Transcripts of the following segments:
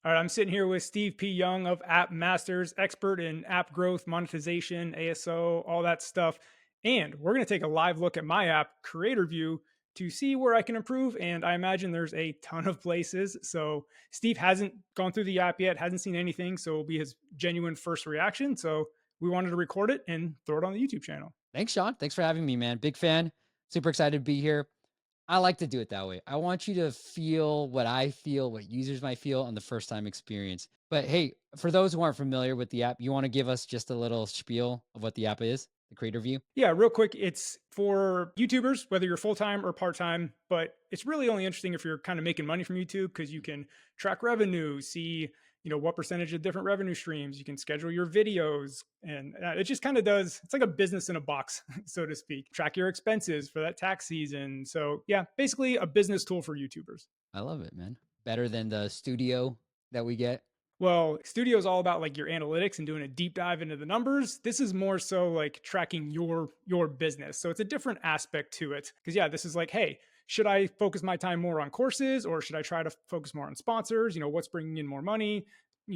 All right, I'm sitting here with Steve P. Young of App Masters, expert in app growth, monetization, ASO, all that stuff. And we're going to take a live look at my app, Creator View, to see where I can improve. And I imagine there's a ton of places. So Steve hasn't gone through the app yet, hasn't seen anything. So it'll be his genuine first reaction. So we wanted to record it and throw it on the YouTube channel. Thanks, Sean. Thanks for having me, man. Big fan. Super excited to be here. I like to do it that way. I want you to feel what I feel, what users might feel on the first time experience. But hey, for those who aren't familiar with the app, you want to give us just a little spiel of what the app is, the Creator View? Yeah, real quick, it's for YouTubers, whether you're full time or part time, but it's really only interesting if you're kind of making money from YouTube because you can track revenue, see what percentage of different revenue streams. You can schedule your videos, and it just kind of does. It's like a business in a box, so to speak. Track your expenses for that tax season. So yeah, basically a business tool for YouTubers. I love it, man. Better than the studio that we get. Well, Studio is all about like your analytics and doing a deep dive into the numbers. This is more so like tracking your business. So it's a different aspect to it. Because yeah, this is like, hey, should I focus my time more on courses or should I try to focus more on sponsors? What's bringing in more money?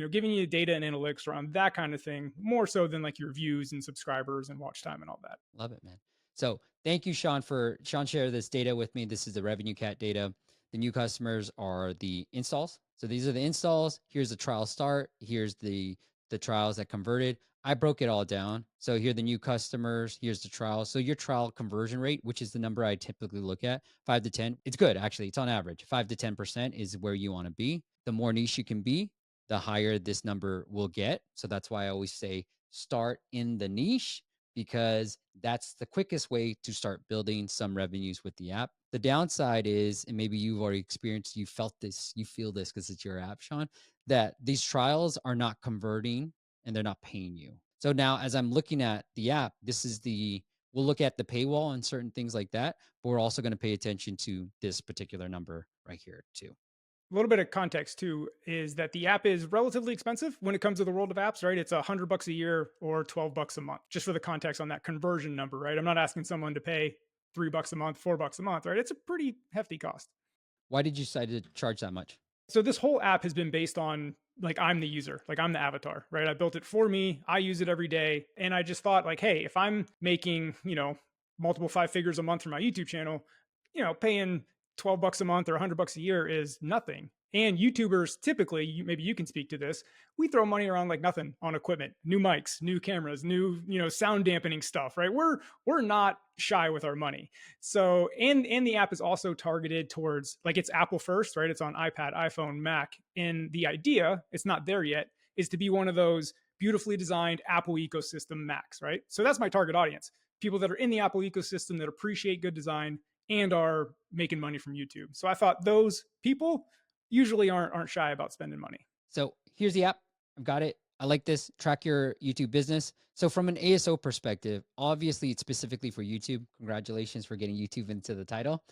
Giving you data and analytics around that kind of thing, more so than like your views and subscribers and watch time and all that. Love it, man. So thank you, Sean, for share this data with me. This is the revenue cat data. The new customers are the installs. So these are the installs. Here's the trial start. Here's the trials that converted. I broke it all down. So here are the new customers. Here's the trial. So your trial conversion rate, which is the number I typically look at, 5 to 10. It's good, actually. It's on average. 5 to 10% is where you want to be. The more niche you can be, the higher this number will get. So that's why I always say start in the niche, because that's the quickest way to start building some revenues with the app. The downside is, and maybe you've already experienced, you felt this, you feel this because it's your app, Sean, that these trials are not converting and they're not paying you. So now as I'm looking at the app, we'll look at the paywall and certain things like that, but we're also going to pay attention to this particular number right here too. A little bit of context too is that the app is relatively expensive when it comes to the world of apps, right? It's $100 a year or $12 a month, just for the context on that conversion number, right? I'm not asking someone to pay $3 a month, $4 a month, right? It's a pretty hefty cost. Why did you decide to charge that much? So this whole app has been based on like I'm the user, like I'm the avatar, right? I built it for me. I use it every day. And I just thought like, hey, if I'm making, multiple 5 figures a month for my YouTube channel, paying $12 a month or $100 a year is nothing. And YouTubers typically, maybe you can speak to this, we throw money around like nothing on equipment, new mics, new cameras, new, sound dampening stuff, right? We're not shy with our money. So, and the app is also targeted towards like it's Apple first, right? It's on iPad, iPhone, Mac. And the idea, it's not there yet, is to be one of those beautifully designed Apple ecosystem Macs, right? So that's my target audience. People that are in the Apple ecosystem that appreciate good design and are making money from YouTube. So I thought those people usually aren't shy about spending money. So here's the app. I've got it. I like this. Track your YouTube business. So from an ASO perspective, obviously it's specifically for YouTube. Congratulations for getting YouTube into the title.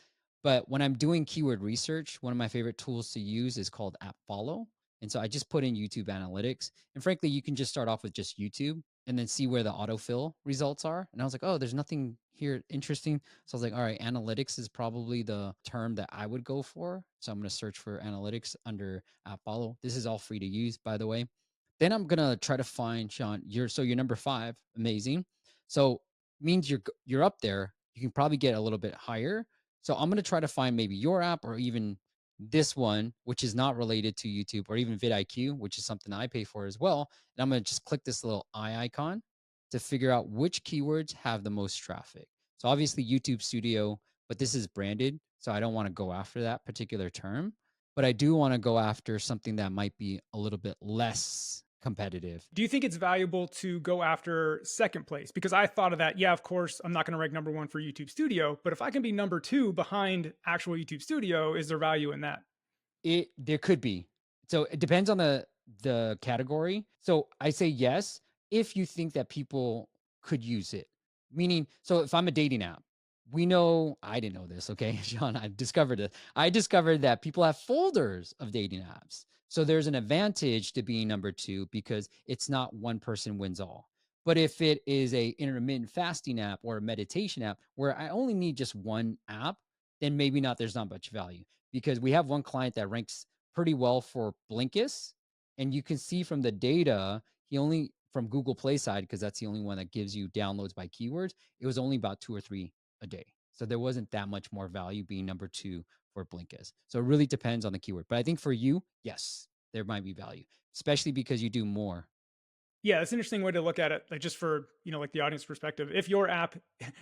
But when I'm doing keyword research, one of my favorite tools to use is called App Follow. And so I just put in YouTube analytics. And frankly, you can just start off with just YouTube and then see where the autofill results are. And I was like, oh, there's nothing here interesting. So I was like, all right, analytics is probably the term that I would go for. So I'm going to search for analytics under App Follow. This is all free to use, by the way. Then I'm going to try to find, Sean, you're number 5. Amazing. So means you're up there. You can probably get a little bit higher. So I'm going to try to find maybe your app or even this one, which is not related to YouTube, or even vidIQ, which is something I pay for as well. And I'm going to just click this little eye icon to figure out which keywords have the most traffic. So obviously YouTube Studio, but this is branded. So I don't want to go after that particular term, but I do want to go after something that might be a little bit less competitive. Do you think it's valuable to go after second place? Because I thought of that. Yeah, of course, I'm not going to rank number 1 for YouTube Studio, but if I can be number 2 behind actual YouTube Studio, is there value in that? There could be. So it depends on the category. So I say yes if you think that people could use it. Meaning, so if I'm a dating app, we know, I didn't know this, okay, Sean, I discovered it. I discovered that people have folders of dating apps. So there's an advantage to being number 2 because it's not one person wins all. But if it is a intermittent fasting app or a meditation app where I only need just one app, then maybe not, there's not much value, because we have one client that ranks pretty well for Blinkist, And you can see from the data, he only from Google Play side, because that's the only one that gives you downloads by keywords, it was only about 2 or 3 a day. So there wasn't that much more value being number 2 for Blinkist. So it really depends on the keyword. But I think for you, yes, there might be value, especially because you do more. Yeah, it's an interesting way to look at it, like just for, like the audience perspective. If your app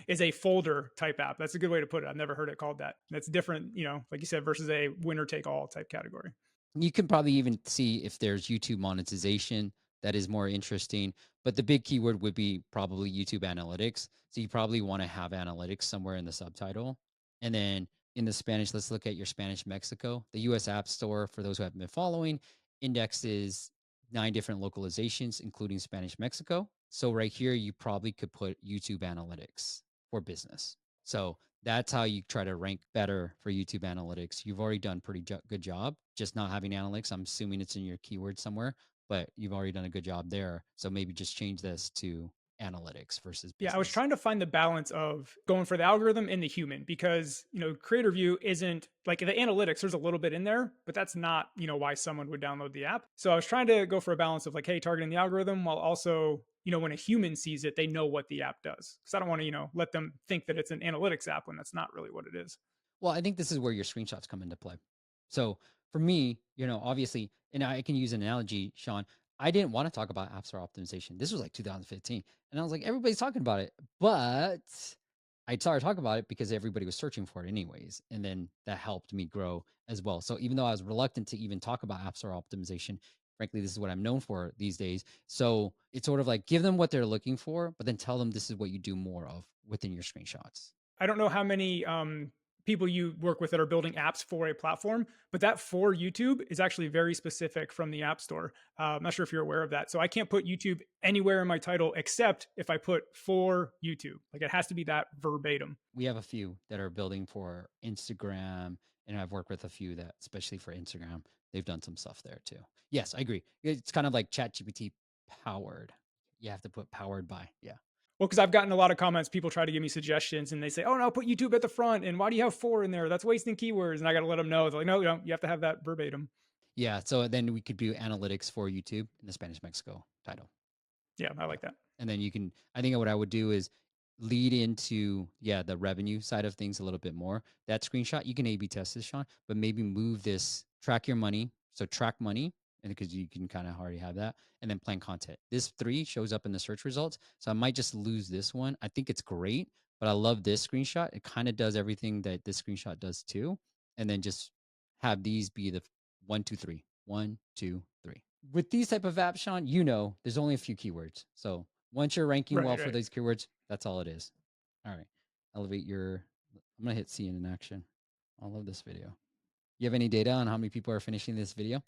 is a folder type app, that's a good way to put it. I've never heard it called that. That's different, like you said, versus a winner take all type category. You can probably even see if there's YouTube monetization that is more interesting, but the big keyword would be probably YouTube analytics. So you probably want to have analytics somewhere in the subtitle. And then in the Spanish, let's look at your Spanish Mexico. The US App Store, for those who haven't been following, indexes 9 different localizations, including Spanish Mexico. So right here, you probably could put YouTube analytics for business. So that's how you try to rank better for YouTube analytics. You've already done pretty good job just not having analytics. I'm assuming it's in your keyword somewhere, but you've already done a good job there. So maybe just change this to analytics versus business. Yeah, I was trying to find the balance of going for the algorithm and the human because, creator view isn't like the analytics, there's a little bit in there, but that's not, why someone would download the app. So I was trying to go for a balance of like, hey, targeting the algorithm while also, when a human sees it, they know what the app does. Because I don't want to, let them think that it's an analytics app when that's not really what it is. Well, I think this is where your screenshots come into play. So for me, obviously, and I can use an analogy, Sean. I didn't want to talk about App Store optimization. This was like 2015. And I was like, everybody's talking about it. But I started talking about it because everybody was searching for it anyways. And then that helped me grow as well. So even though I was reluctant to even talk about App Store optimization, frankly, this is what I'm known for these days. So it's sort of like give them what they're looking for, but then tell them this is what you do more of within your screenshots. I don't know how many people you work with that are building apps for a platform, but that for YouTube is actually very specific from the App Store. I'm not sure if you're aware of that. So I can't put YouTube anywhere in my title except if I put for YouTube. Like it has to be that verbatim. We have a few that are building for Instagram, and I've worked with a few that, especially for Instagram, they've done some stuff there too. Yes, I agree. It's kind of like ChatGPT powered. You have to put powered by. Yeah. Well, because I've gotten a lot of comments, people try to give me suggestions and they say, oh, no, put YouTube at the front. And why do you have for in there? That's wasting keywords. And I got to let them know. They're like, no, you have to have that verbatim. Yeah. So then we could do analytics for YouTube in the Spanish Mexico title. Yeah, I like that. And then you can, I think what I would do is lead into, the revenue side of things a little bit more. That screenshot, you can A/B test this, Sean, but maybe move this, track your money. So track money, and because you can kind of already have that, and then plan content. This 3 shows up in the search results. So I might just lose this one. I think it's great, but I love this screenshot. It kind of does everything that this screenshot does too. And then just have these be the 1, 2, 3, 1, 2, 3. With these type of apps, Sean, there's only a few keywords. So once you're ranking well for these keywords, that's all it is. All right. Elevate your, I'm going to hit see in action. I love this video. You have any data on how many people are finishing this video?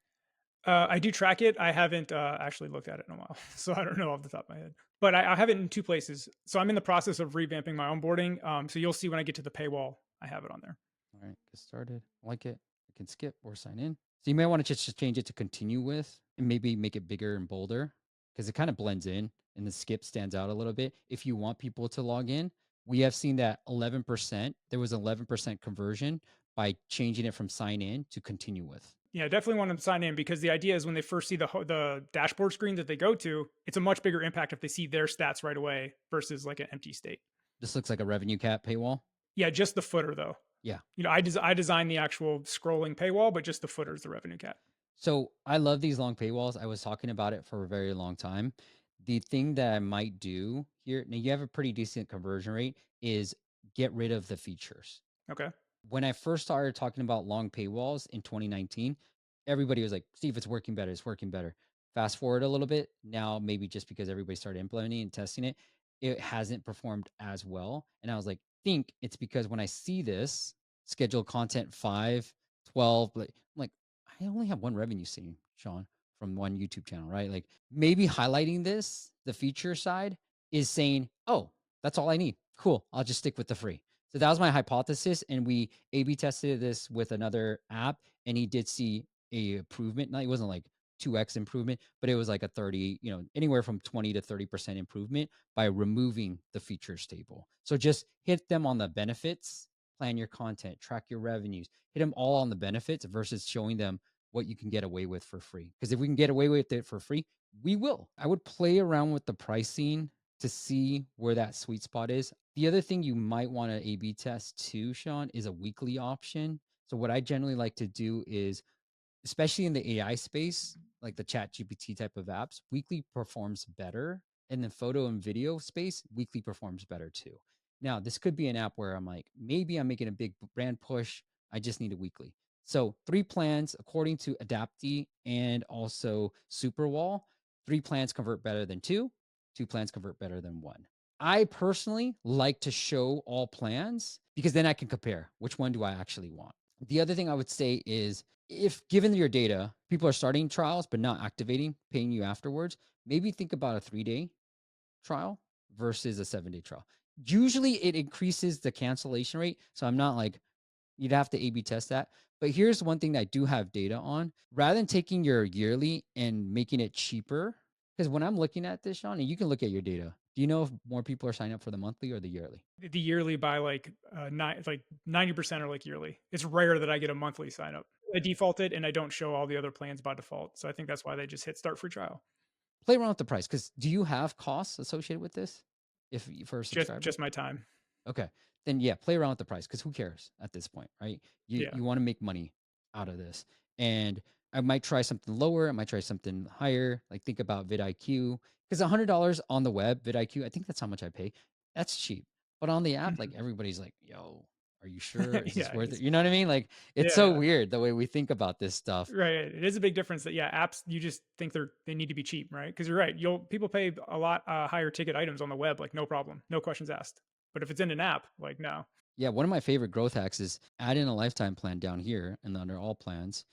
I do track it. I haven't actually looked at it in a while, so I don't know off the top of my head. But I have it in 2 places. So I'm in the process of revamping my onboarding. So you'll see when I get to the paywall, I have it on there. All right, get started. I like it. I can skip or sign in. So you may want to just change it to continue with and maybe make it bigger and bolder because it kind of blends in and the skip stands out a little bit. If you want people to log in, we have seen that 11%, there was 11% conversion by changing it from sign in to continue with. Yeah, definitely want them to sign in because the idea is when they first see the dashboard screen that they go to, it's a much bigger impact if they see their stats right away versus like an empty state. This looks like a revenue cap paywall. Yeah, just the footer though. Yeah. I designed the actual scrolling paywall, but just the footer is the revenue cap. So I love these long paywalls. I was talking about it for a very long time. The thing that I might do here, now you have a pretty decent conversion rate, is get rid of the features. Okay. When I first started talking about long paywalls in 2019, everybody was like, Steve, it's working better. It's working better. Fast forward a little bit. Now, maybe just because everybody started implementing and testing it, it hasn't performed as well. And I was like, think it's because when I see this scheduled content 5, 12, I'm like, I only have one revenue stream, Sean, from one YouTube channel, right? Like maybe highlighting this, the feature side is saying, oh, that's all I need. Cool. I'll just stick with the free. So that was my hypothesis. And we A/B tested this with another app and he did see a improvement. Now, it wasn't like 2x improvement, but it was like a 30, anywhere from 20 to 30% improvement by removing the features table. So just hit them on the benefits, plan your content, track your revenues, hit them all on the benefits versus showing them what you can get away with for free. Because if we can get away with it for free, we will. I would play around with the pricing to see where that sweet spot is. The other thing you might want to A/B test too, Sean, is a weekly option. So what I generally like to do is, especially in the AI space, like the Chat GPT type of apps, weekly performs better. And the photo and video space, weekly performs better too. Now, this could be an app where I'm like, maybe I'm making a big brand push. I just need a weekly. So 3 plans, according to Adapty and also Superwall, 3 plans convert better than 2, 2 plans convert better than 1. I personally like to show all plans because then I can compare which one do I actually want. The other thing I would say is, if given your data, people are starting trials but not activating, paying you afterwards, maybe think about a 3-day trial versus a 7-day trial. Usually it increases the cancellation rate. So I'm not like, you'd have to A/B test that. But here's one thing that I do have data on. Rather than taking your yearly and making it cheaper, because when I'm looking at this, Sean, and you can look at your data, do you know if more people are signing up for the monthly or the yearly? The yearly by like 90% are like yearly. It's rare that I get a monthly sign up. I default it and I don't show all the other plans by default. So I think that's why they just hit start free trial. Play around with the price, because do you have costs associated with this if for a subscriber? Just my time. Okay. Then yeah, play around with the price, because who cares at this point, right? You Yeah. you want to make money out of this. And I might try something lower, I might try something higher. Like think about vidIQ, because $100 on the web, vidIQ, I think that's how much I pay. That's cheap. But on the app, like everybody's like, yo, are you sure? Is this Yeah, it worth it? is. You know what I mean? Like it's so Yeah. weird the way we think about this stuff. Right. It is a big difference that apps you just think they need to be cheap, right? Because you're right. People pay a lot higher ticket items on the web, like no problem, no questions asked. But if it's in an app, like no. Yeah, one of my favorite growth hacks is add in a lifetime plan down here and under all plans.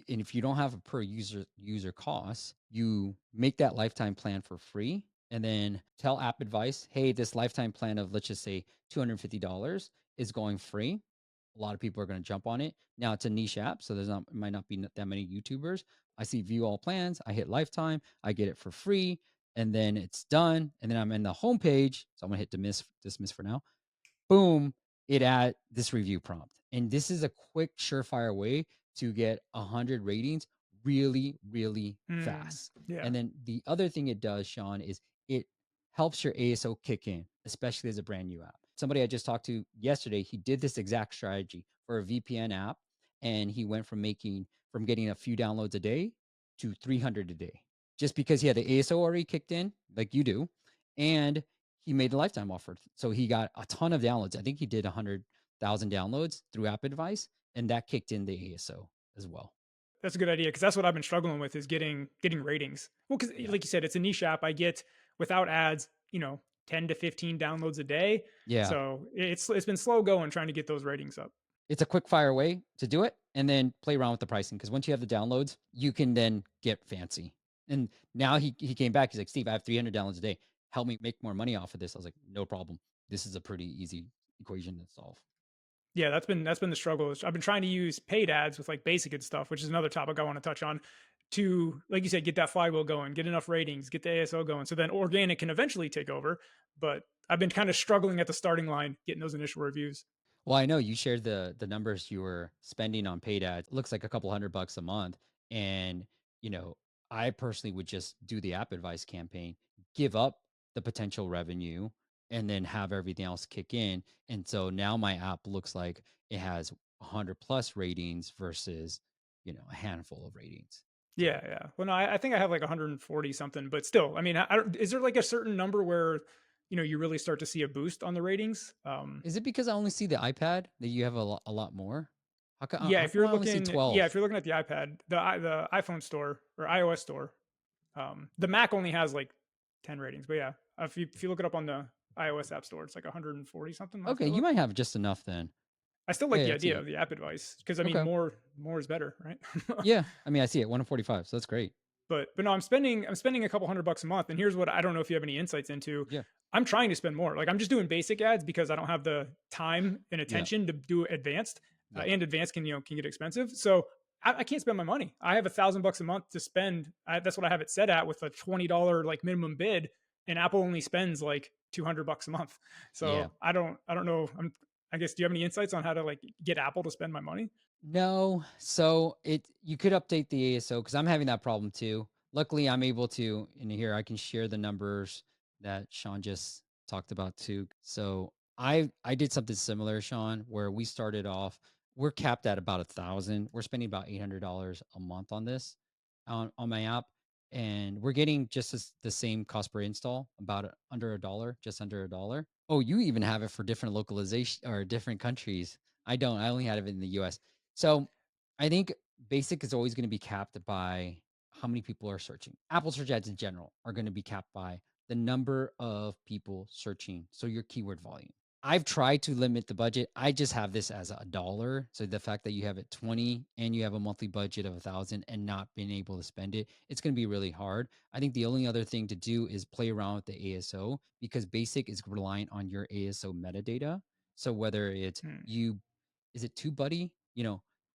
And if you don't have a per user cost, you make that lifetime plan for free, and then tell App Advice, hey, this lifetime plan of, let's just say, $250 is going free. A lot of people are going to jump on it. Now it's a niche app, so might not be that many YouTubers. I see view all plans. I hit lifetime. I get it for free, and then it's done. And then I'm in the homepage, so I'm gonna hit dismiss for now. Boom, it add this review prompt. And this is a quick, surefire way to get 100 ratings really, really fast. Yeah. And then the other thing it does, Sean, is it helps your ASO kick in, especially as a brand new app. Somebody I just talked to yesterday, he did this exact strategy for a VPN app, and he went from getting a few downloads a day to 300 a day, just because he had the ASO already kicked in, like you do, and he made a lifetime offer. So he got a ton of downloads. I think he did 100,000 downloads through App Advice, and that kicked in the ASO as well. That's a good idea, because that's what I've been struggling with, is getting ratings. Well, because like you said, it's a niche app. I get, without ads, 10 to 15 downloads a day. Yeah. So it's been slow going trying to get those ratings up. It's a quick fire way to do it, and then play around with the pricing, because once you have the downloads, you can then get fancy. And now he came back. He's like, Steve, I have 300 downloads a day. Help me make more money off of this. I was like, no problem. This is a pretty easy equation to solve. Yeah, that's been the struggle. I've been trying to use paid ads with like basic and stuff, which is another topic I want to touch on, to, like you said, get that flywheel going, get enough ratings, get the ASO going. So then organic can eventually take over. But I've been kind of struggling at the starting line, getting those initial reviews. Well, I know you shared the numbers you were spending on paid ads. It looks like a couple $100 a month. And, I personally would just do the App Advice campaign, give up the potential revenue, and then have everything else kick in. And so now my app looks like it has 100 plus ratings versus, a handful of ratings. Yeah, yeah. Well, no, I think I have like 140 something, but still, I mean, is there like a certain number where, you really start to see a boost on the ratings? Is it because I only see the iPad that you have a lot more? Yeah, How if come you're I only see looking, 12? if you're looking at the iPad, the iPhone store or iOS store, the Mac only has like 10 ratings. But yeah, if you look it up on the iOS App Store, it's like 140 something last Okay, I you looked. might have just enough then. I still like Yeah, the I see idea it. of the app advice, because I mean, Okay. more is better, right? Yeah, I mean, I see it, 145, so that's great. But no, I'm spending a couple $100 a month, and here's what I don't know if you have any insights into. Yeah, I'm trying to spend more. Like, I'm just doing basic ads because I don't have the time and yeah, attention to do advanced, yeah, and advanced can get expensive. So I can't spend my money. I have $1,000 a month to spend. That's what I have it set at, with a $20 like minimum bid, and Apple only spends like $200 a month. yeah. So I don't know. I guess, do you have any insights on how to like get Apple to spend my money? No. So you could update the ASO because I'm having that problem too. Luckily, I'm able to in here I can share the numbers that Sean just talked about too. So I did something similar, Sean, where we started off, we're capped at about 1,000. We're spending about $800 a month on this on my app. And we're getting just the same cost per install, about under $1, just under $1. Oh, you even have it for different localization or different countries. I don't. I only had it in the US. So I think basic is always going to be capped by how many people are searching. Apple search ads in general are going to be capped by the number of people searching. So your keyword volume. I've tried to limit the budget. I just have this as $1. So the fact that you have it 20 and you have a monthly budget of 1,000 and not being able to spend it, it's going to be really hard. I think the only other thing to do is play around with the ASO because basic is reliant on your ASO metadata. So whether it's Hmm. is it TubeBuddy?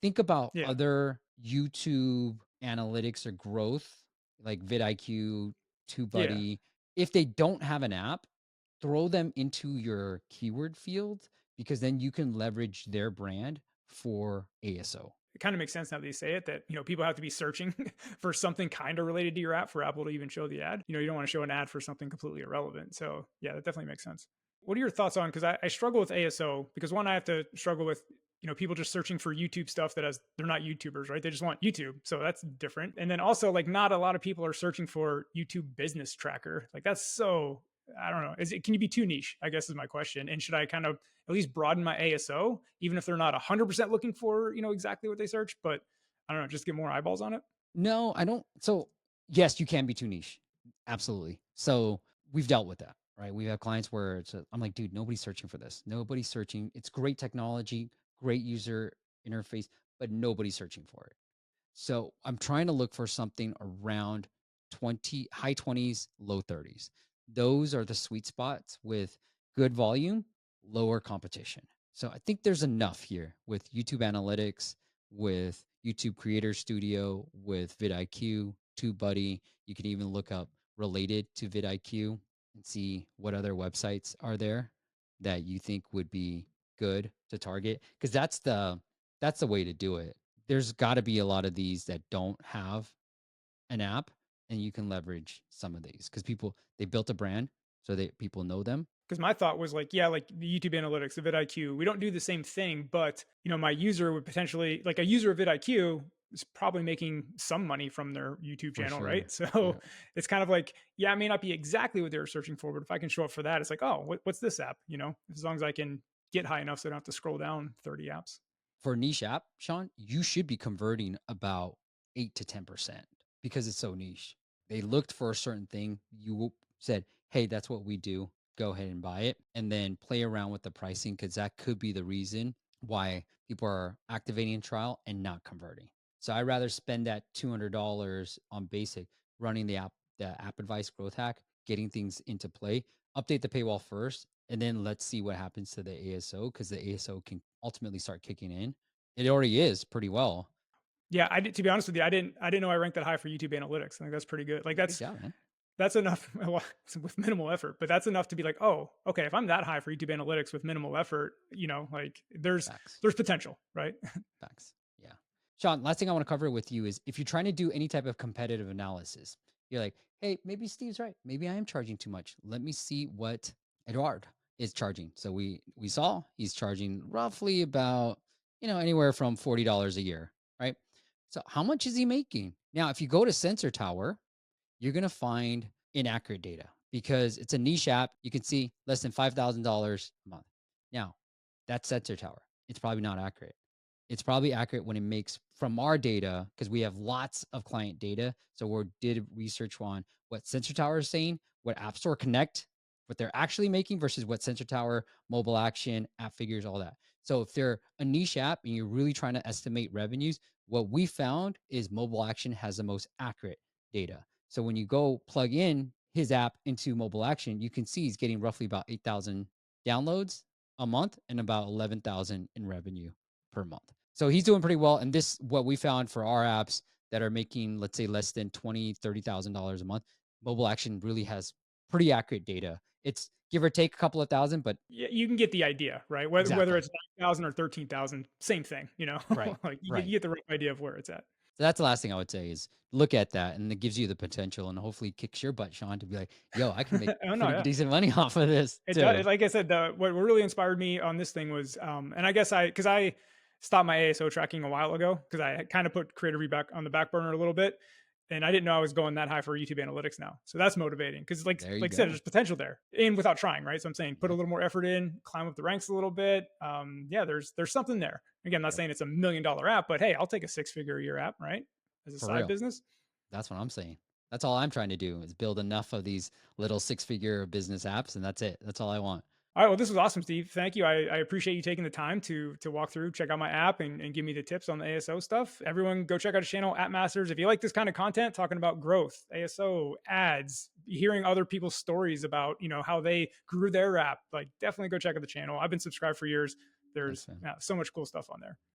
Think about Yeah. other YouTube analytics or growth like vidIQ, Yeah. TubeBuddy. If they don't have an app, throw them into your keyword field because then you can leverage their brand for ASO. It kind of makes sense now that you say it that, people have to be searching for something kind of related to your app for Apple to even show the ad. You don't want to show an ad for something completely irrelevant. So yeah, that definitely makes sense. What are your thoughts on, because I struggle with ASO because one, I have to struggle with, people just searching for YouTube stuff that they're not YouTubers, right? They just want YouTube. So that's different. And then also like not a lot of people are searching for YouTube business tracker. Like that's so, I don't know. Can you be too niche? I guess is my question. And should I kind of at least broaden my ASO, even if they're not 100% looking for, exactly what they search, but I don't know, just get more eyeballs on it. No, I don't. So, yes, you can be too niche. Absolutely. So, we've dealt with that, right? We have clients where I'm like, dude, nobody's searching for this. Nobody's searching. It's great technology, great user interface, but nobody's searching for it. So I'm trying to look for something around high 20s, low 30s. Those are the sweet spots with good volume, lower competition. So I think there's enough here with YouTube Analytics, with YouTube Creator Studio, with vidIQ, TubeBuddy. You can even look up related to vidIQ and see what other websites are there that you think would be good to target, because that's the way to do it. There's got to be a lot of these that don't have an app, and you can leverage some of these because they built a brand so that people know them. Because my thought was like, yeah, like the YouTube analytics, the vidIQ, we don't do the same thing, but my user would potentially, like a user of vidIQ is probably making some money from their YouTube For channel, sure. right? So Yeah. it's kind of like, yeah, it may not be exactly what they're searching for, but if I can show up for that, it's like, oh, what's this app? As long as I can get high enough so I don't have to scroll down 30 apps. For a niche app, Sean, you should be converting about 8 to 10% because it's so niche. They looked for a certain thing. You said, hey, that's what we do. Go ahead and buy it. And then play around with the pricing because that could be the reason why people are activating a trial and not converting. So I'd rather spend that $200 on basic, running the app advice growth hack, getting things into play, update the paywall first, and then let's see what happens to the ASO because the ASO can ultimately start kicking in. It already is pretty well. Yeah, I did, to be honest with you, I didn't know I ranked that high for YouTube analytics. I think that's pretty good. Like Good job, man. that's enough with minimal effort, but that's enough to be like, oh, okay, if I'm that high for YouTube analytics with minimal effort, like there's Facts. there's potential, right? Facts. Yeah. Sean, last thing I want to cover with you is if you're trying to do any type of competitive analysis, you're like, hey, maybe Steve's right. Maybe I am charging too much. Let me see what Eduard is charging. So we saw he's charging roughly about, anywhere from $40 a year, right? So how much is he making? Now, if you go to Sensor Tower, you're going to find inaccurate data because it's a niche app. You can see less than $5,000 a month. Now, that's Sensor Tower. It's probably not accurate. It's probably accurate when it makes from our data because we have lots of client data. So we did research on what Sensor Tower is saying, what App Store Connect, what they're actually making versus what Sensor Tower, mobile action, app figures, all that. So if they're a niche app and you're really trying to estimate revenues, what we found is mobile action has the most accurate data. So when you go plug in his app into mobile action, you can see he's getting roughly about 8,000 downloads a month and about 11,000 in revenue per month. So he's doing pretty well. And this, what we found for our apps that are making, let's say, less than $20,000, $30,000 a month, mobile action really has pretty accurate data. It's give or take a couple of thousand, but Yeah, you can get the idea, right? Whether exactly. it's 9,000 or 13,000, same thing, you know. Right. Like you Right. get the rough idea of where it's at. So that's the last thing I would say is look at that, and it gives you the potential, and hopefully kicks your butt, Sean, to be like, yo, I can make Oh no, pretty yeah. decent money off of this It does. too. Like I said, what really inspired me on this thing was, and I guess because I stopped my ASO tracking a while ago because I kind of put Creator back on the back burner a little bit, and I didn't know I was going that high for YouTube analytics now. So that's motivating because, There you like I said, go. there's potential there, and without trying, right? So I'm saying put a Yeah. little more effort in, climb up the ranks a little bit. Yeah, there's something there. Again, I'm not Yep. saying it's $1 million app, but hey, I'll take a six-figure a year app, right? As a For side real. business. That's what I'm saying. That's all I'm trying to do is build enough of these little six-figure business apps, and that's it. That's all I want. All right. Well, this was awesome, Steve. Thank you. I appreciate you taking the time to walk through, check out my app, and give me the tips on the ASO stuff. Everyone, go check out his channel, App Masters. If you like this kind of content, talking about growth, ASO, ads, hearing other people's stories about how they grew their app, like definitely go check out the channel. I've been subscribed for years. Thanks, There's man. so much cool stuff on there.